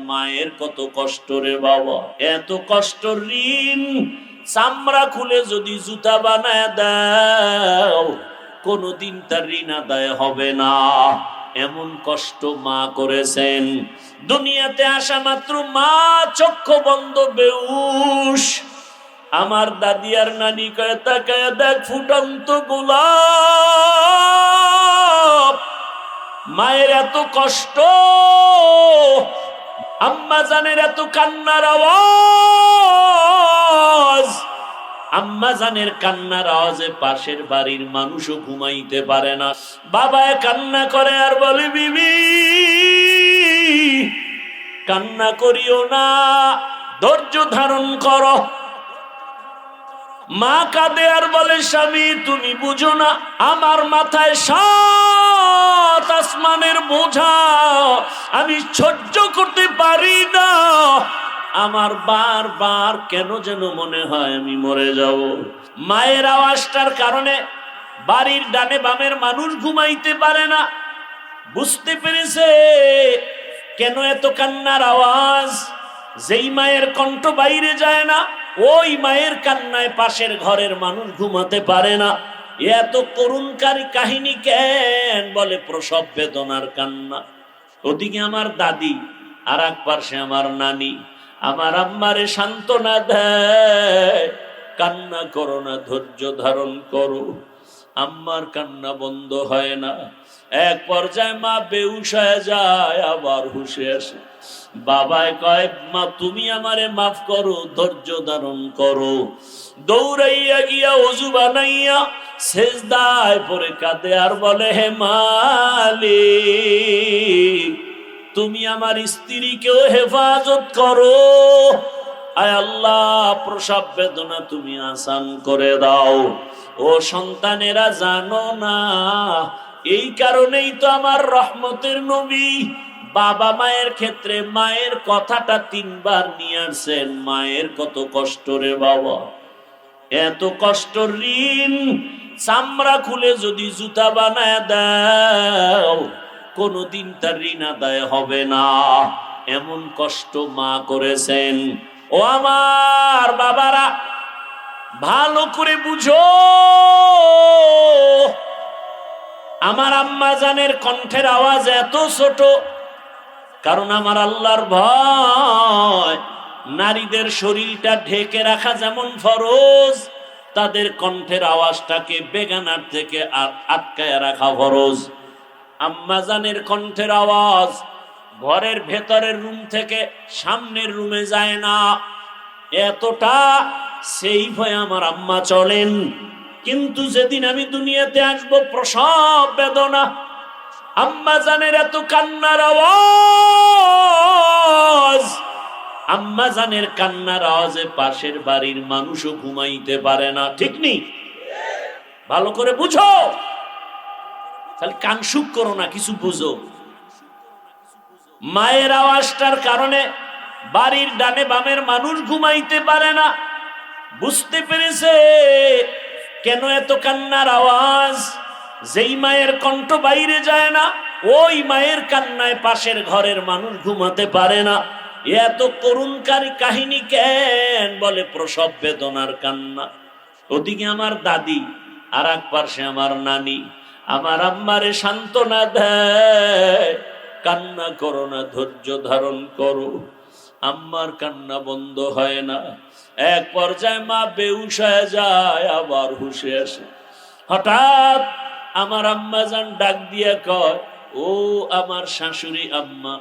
মায়ের কত কষ্ট রে বাবা, এত কষ্ট ঋণ চামড়া খুলে যদি জুতা বানায় দাও কোনদিন তার ঋণ আদায় হবে না। এমন কষ্ট মা করেছেন। দুনিয়াতে আসা মাত্র মা চক্ষু বন্ধ বেহুশ। আমার দাদি আর নানি কয়ে তাকায় দেখ ফুটন্ত গোলাপ, মায়ের এত কষ্ট, আম্মা জানের এত কান্নার আওয়াজ, আম্মা জানের কান্নার আওয়াজে পাশের বাড়ির মানুষও ঘুমাইতে পারে না। বাবায় কান্না করে আর বলে বিবি কান্না করিও না, ধৈর্য ধারণ করো। মা কাঁদে আর বলে স্বামী তুমি বুঝো না, আমার মাথায় 7 আসমানের বোঝা, আমি সহ্য করতে পারি না। আমার বারবার কেন যেন মনে হয় আমি মরে যাব। মায়ের আওয়াজটার কারণে বাড়ির ডানে বামের মানুষ ঘুমাইতে পারে না। বুঝতে পেরেছে কেন এত কান্নার আওয়াজ। যেই মায়ের কণ্ঠ বাইরে যায় না ওই মায়ের কান্নায় পাশের ঘরের মানুষ ঘুমাতে পারে না। এত করুণকারী কাহিনী কেন? বলে প্রসব বেদনার কান্না। ওদিকে আমার দাদি, আর এক পাশে আমার নানি আমার আম্মারে সান্ত্বনা দেয়, কান্না করো না, ধৈর্য ধারণ করো। আম্মার কান্না বন্ধ হয় না। এক পর্যায়ে মা বেহুশ হয়ে যায়, আবার হুশে আসে। বাবায় কয় মা তুমি আমারে মাফ করো, ধৈর্য ধারণ করো। দৌড়াইয়া গিয়া ওযু বানাইয়া সেজদায় পড়ে কাঁদে আর বলে হে মালিক তুমি আমার স্ত্রীকেও হেফাজত করো। আয় আল্লাহ প্রসব বেদনা তুমি আসান করে দাও। ও সন্তানেরা জানো না, এই কারণেই তো আমার রহমতের নবী বাবা মায়ের ক্ষেত্রে মায়ের কথাটা 3 বার নিয়ে আসছেন। মায়ের কত কষ্ট রে বাবা, এত কষ্ট ঋণ চামড়া খুলে যদি জুতা বানায় দাও কোনদিন তার ঋণ আদায় হবে না। এমন কষ্ট মা করেছেন। ও আমার বাবারা ভালো করে বুঝো, আমার আম্মা জানের কণ্ঠের আওয়াজ এত ছোট কারণ আমার আল্লাহর ভয়। নারীদের শরীরটা ঢেকে রাখা যেমন ফরজ, তাদের কণ্ঠের আওয়াজটাকে বেগানার থেকে আটকায় রাখা ফরজ। আম্মা জানের কণ্ঠের আওয়াজ ঘরের ভেতরের রুম থেকে সামনের রুমে যায় না, এতটা সেই ভয়ে আমার আম্মা চলেন। কিন্তু যেদিন আমি দুনিয়াতে আসবো প্রসব বেদনা, আম্মা জানের এত কান্নার আওয়াজ, আম্মা জানের কান্নার আওয়াজে পাশের বাড়ির মানুষও ঘুমাইতে পারে না। ঠিক নেই? ভালো করে বুঝো, তাহলে কানসুক করো না, কিছু বুঝো। মায়ের আওয়াজটার কারণে বাড়ির ডানে বামের মানুষ ঘুমাইতে পারে না। বুঝতে পেরেছে কেন এত কান্নার আওয়াজ। যেই মায়ের কণ্ঠ বাইরে যায় না ওই মায়ের কান্নায় পাশের ঘরের মানুষ ঘুমাতে পারে না। এত করুণকারী কাহিনী কেন? বলে প্রসব বেদনার কান্না। ওদিকে আমার দাদি, আর এক পাশে আমার নানি আমার আম্মারে সান্ত্বনা দেয়, কান্না করো না, ধৈর্য ধারণ করো। আম্মার কান্না বন্ধ হয় না। এক পর্যায়ে মা বেহুশ হয়ে যায়, আবার হুশে আসে। হঠাৎ আমার আম্মা জান ডাক দিয়া কয় ও আমার শাশুড়ি আম্মা,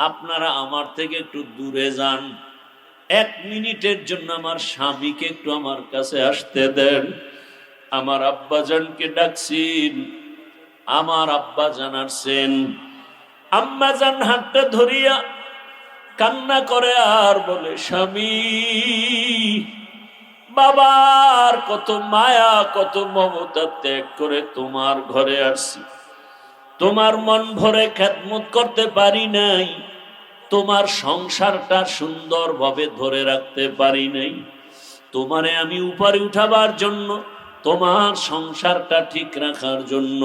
আপনারা আমার থেকে একটু দূরে যান, 1 মিনিটের জন্য আমার স্বামীকে একটু আমার কাছে আসতে দেন। আমার আব্বা জানকে ডাকছেন। আমার আব্বা জান আসছেন। আম্মা জান হাতটা ধরিয়া কান্না করে আর বলে স্বামী বাবার কত মায়া কত মমতা ত্যাগ করে তোমার ঘরে আসছি, তোমার মন ভরে খেদমত করতে পারি নাই, তোমার সংসারটা সুন্দরভাবে ধরে রাখতে পারি নাই। তোমারে আমি উপরে উঠাবার জন্য, তোমার সংসারটা ঠিক রাখার জন্য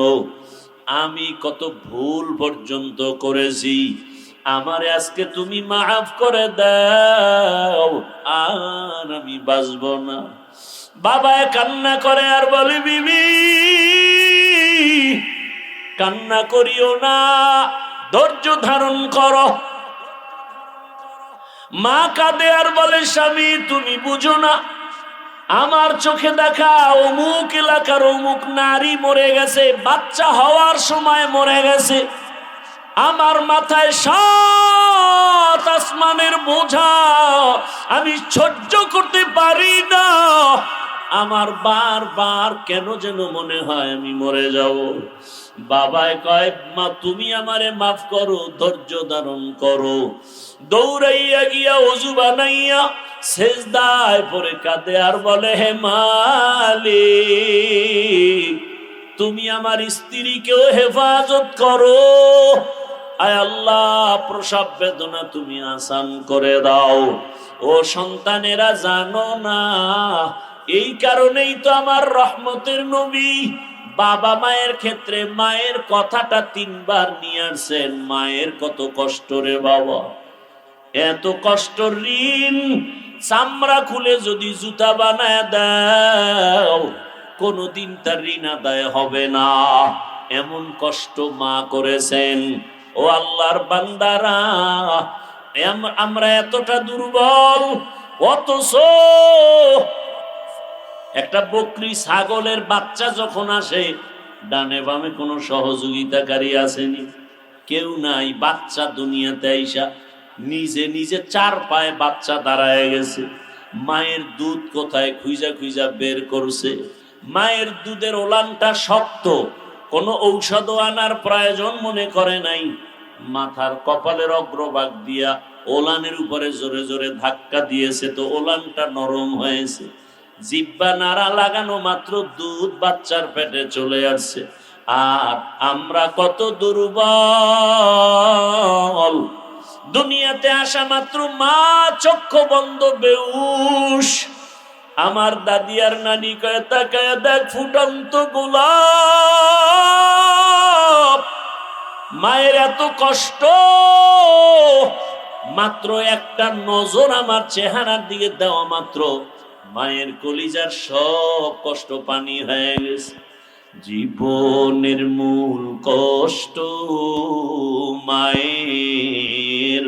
আমি কত ভুল পর্যন্ত করেছি। আমারে আজকে তুমি মাফ করে দাও, আর আমি বাঁচব না। বাবায় কান্না করে আর বলে, বিবি কান্না করিও না, ধৈর্য ধারণ করো। মা কাঁদে আর বলে, স্বামী তুমি বুঝো না, আমার চোখে দেখা অমুক এলাকার অমুক নারী মরে গেছে, বাচ্চা হওয়ার সময় মরে গেছে। আমার মাথায় 7 আসমানের বোঝা, আমি সহ্য করতে পারি না। আমার বারবার কেন যেন মনে হয় আমি মরে যাব। বাবায় কয়, মা তুমি আমারে মাফ করো, ধৈর্য ধারণ করো। দৌড়াইয়া গিয়া ওযু বানাইয়া সেজদায় পড়ে কাঁদে আর বলে, হে মালিক, তুমি আমার স্ত্রীকেও হেফাজত করো। আয় আল্লাহ, প্রসব বেদনা তুমি আসান করে দাও। ও সন্তানেরা, জানো না, এই কারণেই তো আমার রহমতের নবী বাবা মায়ের ক্ষেত্রে মায়ের কথাটা 3 বার নিয়ে আসছেন। মায়ের কত কষ্ট রে বাবা, এত কষ্ট, ঋণ চামড়া খুলে যদি জুতা বানায় দাও কোনদিন তার ঋণ আদায় হবে না, এমন কষ্ট মা করেছেন। ও আল্লাহর বান্দারা, আমরা এতটা দুর্বল, অথচ একটা বকরি ছাগলের বাচ্চা যখন আসে, ডানে বামে কোনো সহযোগিতাকারী আসেনি, কেউ নাই। বাচ্চা দুনিয়াতে আইসা নিজে নিজে 4 পায়ে বাচ্চা দাঁড়ায় গেছে। মায়ের দুধ কোথায় খুঁজা খুঁজা বের করছে। মায়ের দুধের ওলানটা শক্ত, কোনো ঔষধ আনার প্রয়োজন মনে করে নাই। মাথার কপালের অগ্রভাগ দিয়া ওলানের উপরে জোরে জোরে ধাক্কা দিয়েছে, তো ওলানটা নরম হয়েছে। জিব্বা নাড়া লাগানো মাত্র দুধ বাচ্চার পেটে চলে আসছে। আর আমরা কত দুর্বল, দুনিয়াতে আসা মাত্র মা চক্ষু বন্ধ, বেউস। আমার দাদি আর নানি কয়, তাকায় দেখ ফুটন্ত গোলাপ। মায়ের এত কষ্ট, মাত্র একটা নজর আমার চেহারার দিকে দেওয়া মাত্র মায়ের কলিজার সব কষ্ট পানি হয়ে গেছে। জীবনের মূল কষ্ট মায়ের,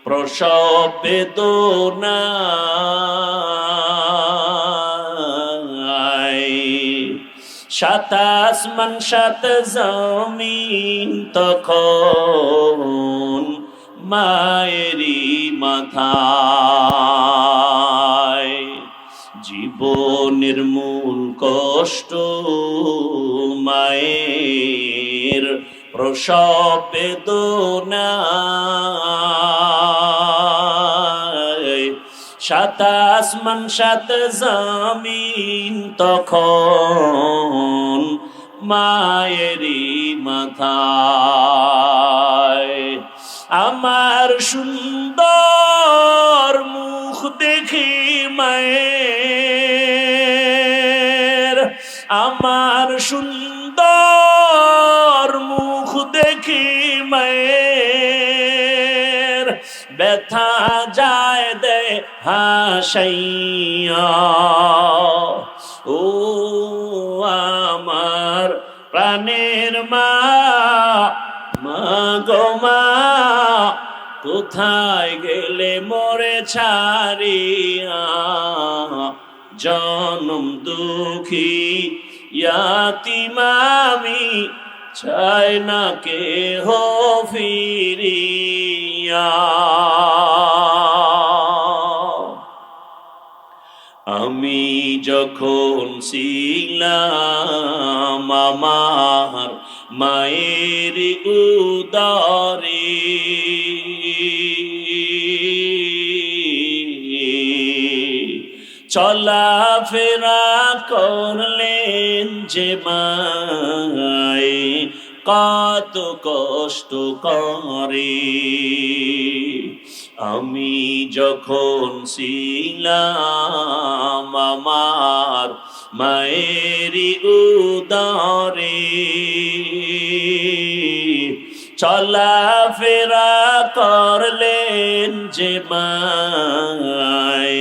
প্রসব বেদনা, 7 আসমান 7 জমিন তখন মায়েরই মাথায়। জীবনের মূল কষ্ট মায়ের, প্রসব বেদনা, 7 আসমান 7 জমিন তখন মায়েরই মাথায়। আমার সুন্দর মুখ দেখি মায়ের, আমার সুন্দর মুখ দেখি মায়ের, ব্যথা যায় দে হাসাইয়া। ও আমার প্রাণের মা, মা গো মা, কোথায় গেলে মোরে ছাড়িয়া, জনম দুঃখী ইয়াতিম আমি, চাই না কেহ ফিরিয়া। আমি যখন ছিলাম আমার মায়ের উদরে, চলাফেরা করলেন যে মায়ে, কত কষ্ট করে। আমি যখন ছিলাম আমার মায়ের উদরে, চলাফেরা করলেন যে মায়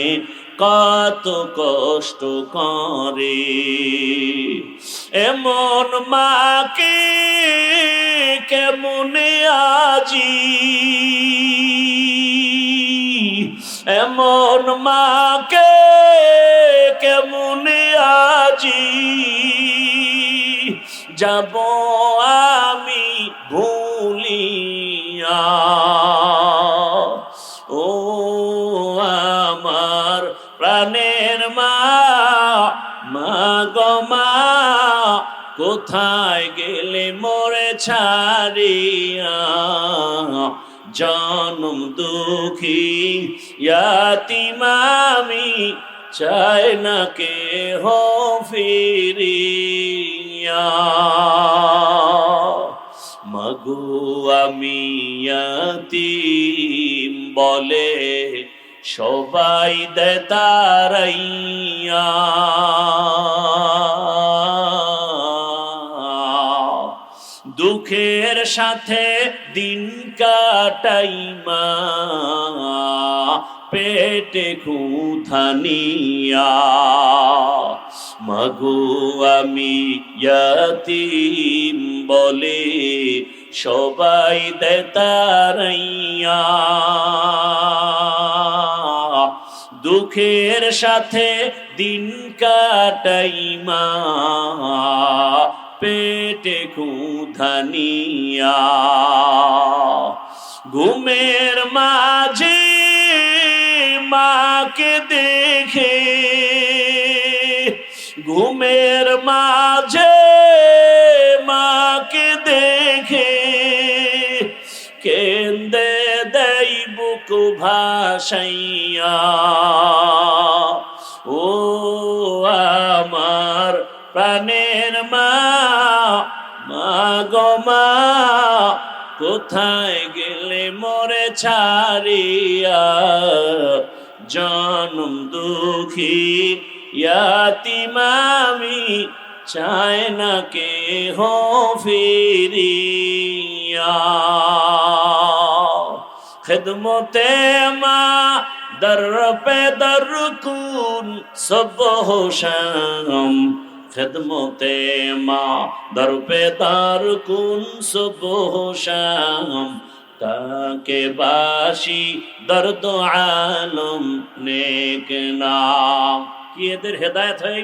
কত কষ্ট করে, এমন মাকে কেমনে আজি, এমন মাকে কেমনে আজি যাব আমি ভুলিয়া। ও আমার প্রাণের মা, মা গো মা, কোথায় গেলে মোরে ছাড়িয়া, জনম দুঃখী ইয়াতীম আমি, চাই না কেহ ফিরিয়া। মাগো আমি ইয়াতীম বলে সবাই দেয় তাড়াইয়া, দুঃখের সাথে দিন কাটাই মা, পেটে ক্ষুধা নিয়া। মাগো আমি ইয়াতীম বলে সবাই দেয় তাড়াইয়া, দুঃখের সাথে দিন কাটাই মা, পেটে ক্ষুধা নিয়া। ঘুমের মাঝে মাকে দেখে, ঘুমের মাঝে মাকে দেখে কেন্দে দেই বুক ভাসাইয়া। ও আমার প্রাণের মা, মা গো মা, কোথায় গেলে মোরে ছাড়িয়া, জনম দুঃখী ইয়াতীম আমি, চাই না কেহ ফিরিয়া। খিদমতে মা দর পে দর কুন সুবহ শাম, খিদমতে মা দর পে দর কুন সুবহ শাম, তাকে বাসি দর্দ আলম নেক নাম। কি এদের হেদায়েত হয়ে